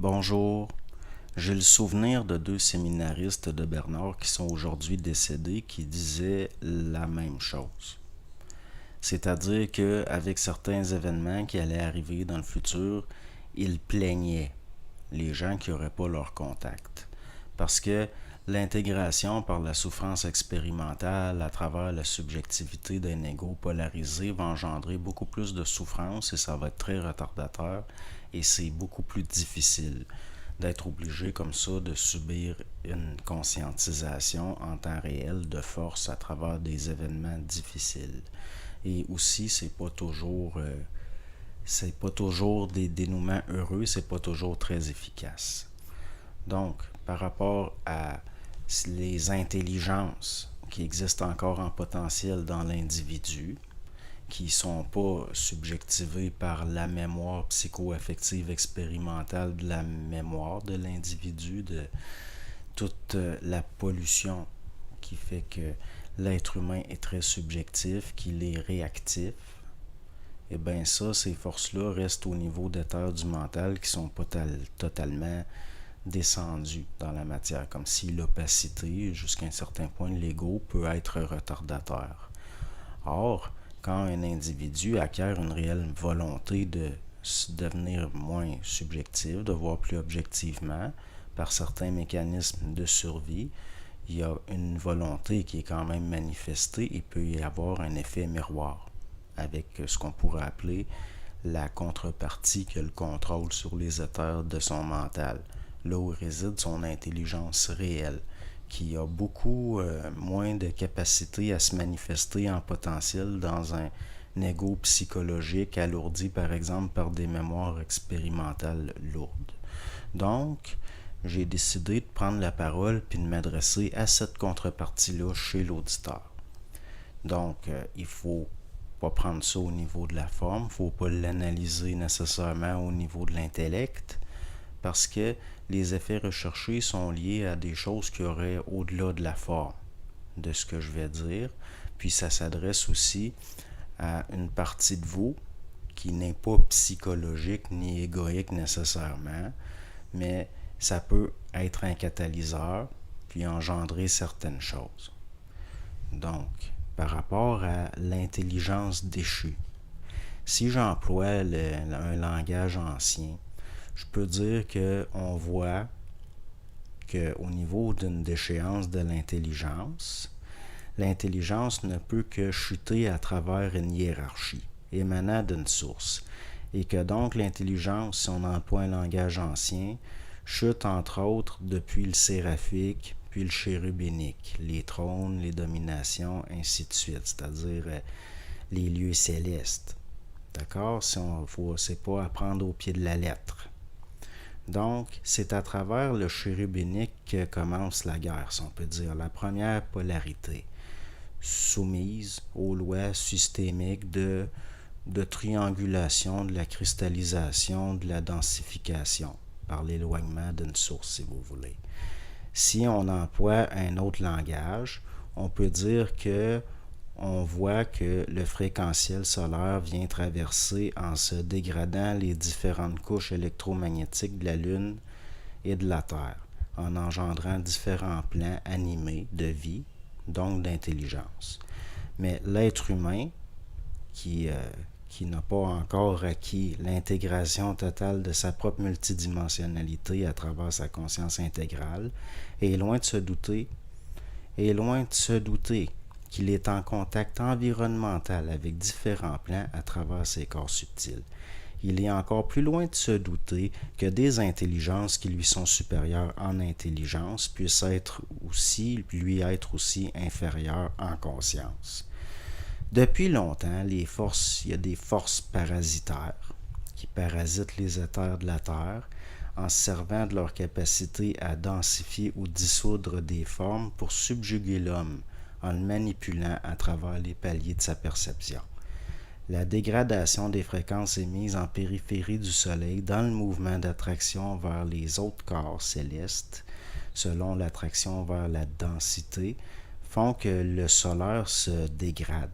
Bonjour. J'ai le souvenir de deux séminaristes de Bernard qui sont aujourd'hui décédés qui disaient la même chose. C'est-à-dire qu'avec certains événements qui allaient arriver dans le futur, ils plaignaient les gens qui n'auraient pas leur contact. Parce que l'intégration par la souffrance expérimentale à travers la subjectivité d'un ego polarisé va engendrer beaucoup plus de souffrance et ça va être très retardateur et c'est beaucoup plus difficile d'être obligé comme ça de subir une conscientisation en temps réel de force à travers des événements difficiles. Et aussi, c'est pas toujours des dénouements heureux, c'est pas toujours très efficace. Donc, par rapport à les intelligences qui existent encore en potentiel dans l'individu, qui ne sont pas subjectivées par la mémoire psycho-affective expérimentale de la mémoire de l'individu, de toute la pollution qui fait que l'être humain est très subjectif, qu'il est réactif, et bien ça, ces forces-là restent au niveau d'état du mental qui sont pas totalement descendues dans la matière, comme si l'opacité, jusqu'à un certain point, l'ego peut être retardateur. Or, quand un individu acquiert une réelle volonté de devenir moins subjectif, de voir plus objectivement, par certains mécanismes de survie, il y a une volonté qui est quand même manifestée et peut y avoir un effet miroir avec ce qu'on pourrait appeler la contrepartie qui a le contrôle sur les éthers de son mental, là où réside son intelligence réelle, qui a beaucoup moins de capacité à se manifester en potentiel dans un ego psychologique alourdi par exemple par des mémoires expérimentales lourdes. Donc, j'ai décidé de prendre la parole puis de m'adresser à cette contrepartie-là chez l'auditeur. Donc, il faut pas prendre ça au niveau de la forme, il ne faut pas l'analyser nécessairement au niveau de l'intellect, parce que les effets recherchés sont liés à des choses qui auraient au-delà de la forme de ce que je vais dire, puis ça s'adresse aussi à une partie de vous qui n'est pas psychologique ni égoïque nécessairement, mais ça peut être un catalyseur puis engendrer certaines choses. Donc, par rapport à l'intelligence déchue, si j'emploie un langage ancien, je peux dire qu'on voit qu'au niveau d'une déchéance de l'intelligence ne peut que chuter à travers une hiérarchie émanant d'une source, et que donc l'intelligence, si on emploie un langage ancien, chute entre autres depuis le séraphique, puis le chérubinique, les trônes, les dominations, ainsi de suite, c'est-à-dire les lieux célestes. D'accord? C'est pas à prendre au pied de la lettre. Donc, c'est à travers le chérubinique que commence la guerre, si on peut dire, la première polarité, soumise aux lois systémiques de triangulation, de la cristallisation, de la densification, par l'éloignement d'une source, si vous voulez. Si on emploie un autre langage, on peut dire que on voit que le fréquentiel solaire vient traverser en se dégradant les différentes couches électromagnétiques de la Lune et de la Terre, en engendrant différents plans animés de vie, donc d'intelligence. Mais l'être humain, qui n'a pas encore acquis l'intégration totale de sa propre multidimensionnalité à travers sa conscience intégrale, est loin de se douter qu'il est en contact environnemental avec différents plans à travers ses corps subtils. Il est encore plus loin de se douter que des intelligences qui lui sont supérieures en intelligence puissent lui être aussi inférieures en conscience. Depuis longtemps, il y a des forces parasitaires qui parasitent les éthers de la Terre en se servant de leur capacité à densifier ou dissoudre des formes pour subjuguer l'homme en le manipulant à travers les paliers de sa perception. La dégradation des fréquences émises en périphérie du Soleil dans le mouvement d'attraction vers les autres corps célestes, selon l'attraction vers la densité, font que le solaire se dégrade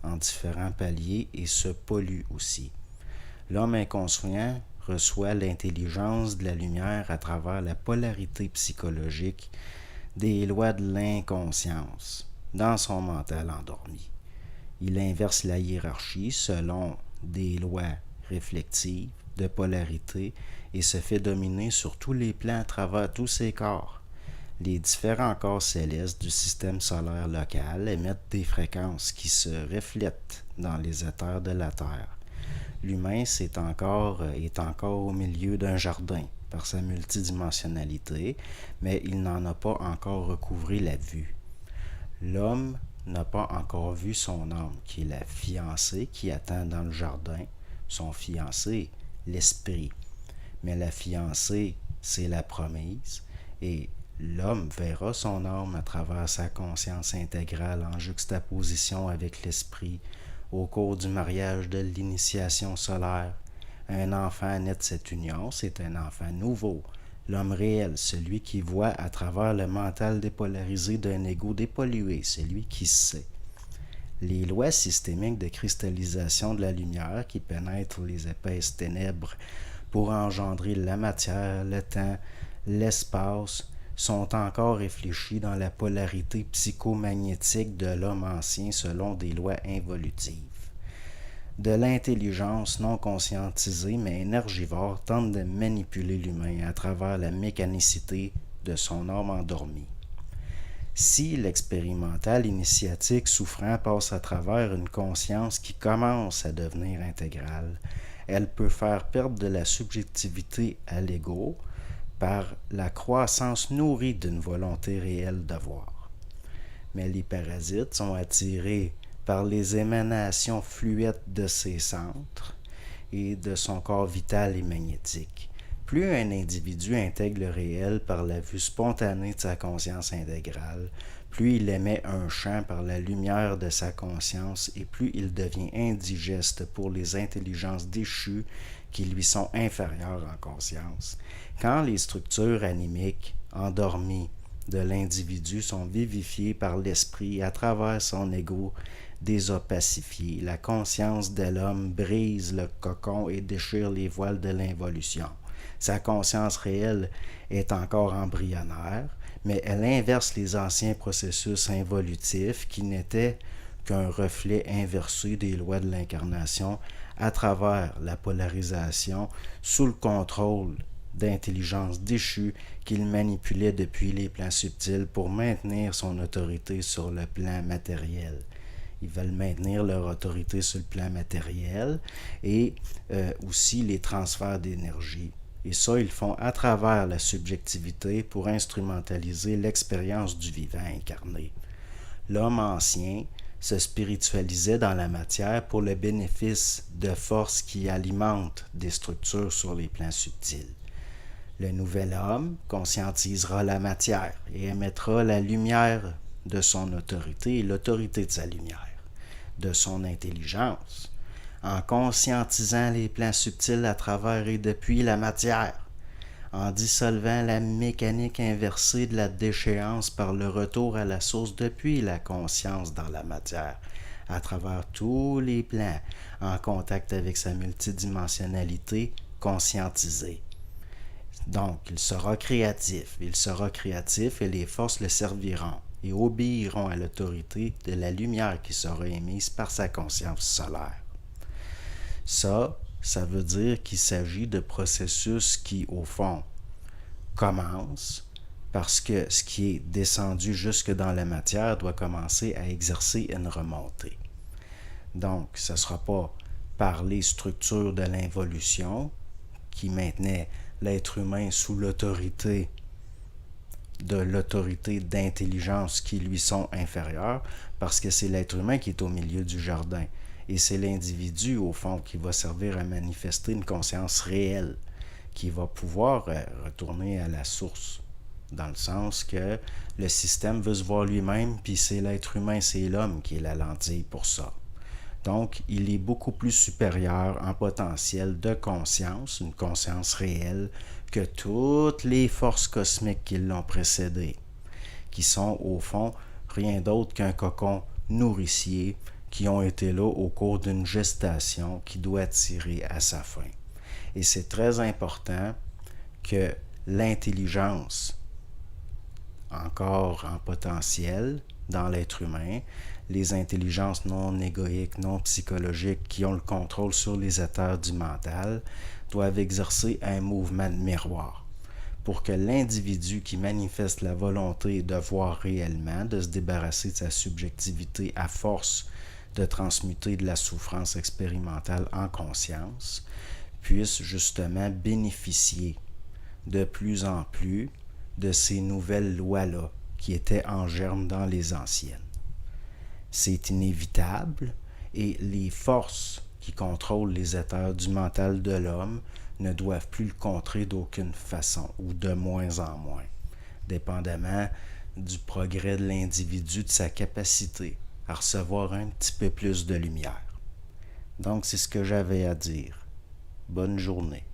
en différents paliers et se pollue aussi. L'homme inconscient reçoit l'intelligence de la lumière à travers la polarité psychologique des lois de l'inconscience dans son mental endormi. Il inverse la hiérarchie selon des lois réflectives de polarité et se fait dominer sur tous les plans à travers tous ses corps. Les différents corps célestes du système solaire local émettent des fréquences qui se reflètent dans les éthers de la Terre. L'humain est encore au milieu d'un jardin par sa multidimensionnalité, mais il n'en a pas encore recouvré la vue. L'homme n'a pas encore vu son âme, qui est la fiancée qui attend dans le jardin. Son fiancé, l'esprit. Mais la fiancée, c'est la promise, et l'homme verra son âme à travers sa conscience intégrale en juxtaposition avec l'esprit au cours du mariage de l'initiation solaire. Un enfant né de cette union, c'est un enfant nouveau, l'homme réel, celui qui voit à travers le mental dépolarisé d'un ego dépollué, celui qui sait. Les lois systémiques de cristallisation de la lumière qui pénètrent les épaisses ténèbres pour engendrer la matière, le temps, l'espace, sont encore réfléchies dans la polarité psychomagnétique de l'homme ancien selon des lois involutives. De l'intelligence non conscientisée mais énergivore tente de manipuler l'humain à travers la mécanicité de son âme endormie. Si l'expérimental initiatique souffrant passe à travers une conscience qui commence à devenir intégrale, elle peut faire perdre de la subjectivité à l'ego par la croissance nourrie d'une volonté réelle de voir. Mais les parasites sont attirés par les émanations fluettes de ses centres et de son corps vital et magnétique. Plus un individu intègre le réel par la vue spontanée de sa conscience intégrale, plus il émet un champ par la lumière de sa conscience et plus il devient indigeste pour les intelligences déchues qui lui sont inférieures en conscience. Quand les structures animiques endormies de l'individu sont vivifiées par l'esprit à travers son ego désopacifié, la conscience de l'homme brise le cocon et déchire les voiles de l'involution. Sa conscience réelle est encore embryonnaire, mais elle inverse les anciens processus involutifs qui n'étaient qu'un reflet inversé des lois de l'incarnation à travers la polarisation sous le contrôle d'intelligence déchue qu'il manipulait depuis les plans subtils pour maintenir son autorité sur le plan matériel. Ils veulent maintenir leur autorité sur le plan matériel et aussi les transferts d'énergie. Et ça, ils le font à travers la subjectivité pour instrumentaliser l'expérience du vivant incarné. L'homme ancien se spiritualisait dans la matière pour le bénéfice de forces qui alimentent des structures sur les plans subtils. Le nouvel homme conscientisera la matière et émettra la lumière de son autorité et l'autorité de sa lumière, de son intelligence, en conscientisant les plans subtils à travers et depuis la matière, en dissolvant la mécanique inversée de la déchéance par le retour à la source depuis la conscience dans la matière, à travers tous les plans, en contact avec sa multidimensionnalité conscientisée. Donc, il sera créatif et les forces le serviront et obéiront à l'autorité de la lumière qui sera émise par sa conscience solaire. Ça veut dire qu'il s'agit de processus qui, au fond, commencent parce que ce qui est descendu jusque dans la matière doit commencer à exercer une remontée. Donc, ce ne sera pas par les structures de l'involution qui maintenaient l'être humain sous l'autorité d'intelligence qui lui sont inférieures, parce que c'est l'être humain qui est au milieu du jardin. Et c'est l'individu, au fond, qui va servir à manifester une conscience réelle, qui va pouvoir retourner à la source, dans le sens que le système veut se voir lui-même, puis c'est l'être humain, c'est l'homme qui est la lentille pour ça. Donc, il est beaucoup plus supérieur en potentiel de conscience, une conscience réelle, que toutes les forces cosmiques qui l'ont précédé, qui sont, au fond, rien d'autre qu'un cocon nourricier qui ont été là au cours d'une gestation qui doit tirer à sa fin. Et c'est très important que l'intelligence, encore en potentiel dans l'être humain, les intelligences non égoïques, non psychologiques qui ont le contrôle sur les éthers du mental, doivent exercer un mouvement de miroir pour que l'individu qui manifeste la volonté de voir réellement, de se débarrasser de sa subjectivité à force de transmuter de la souffrance expérimentale en conscience, puisse justement bénéficier de plus en plus de ces nouvelles lois-là qui étaient en germe dans les anciennes. C'est inévitable et les forces qui contrôlent les éthers du mental de l'homme ne doivent plus le contrer d'aucune façon ou de moins en moins, dépendamment du progrès de l'individu, de sa capacité à recevoir un petit peu plus de lumière. Donc c'est ce que j'avais à dire. Bonne journée.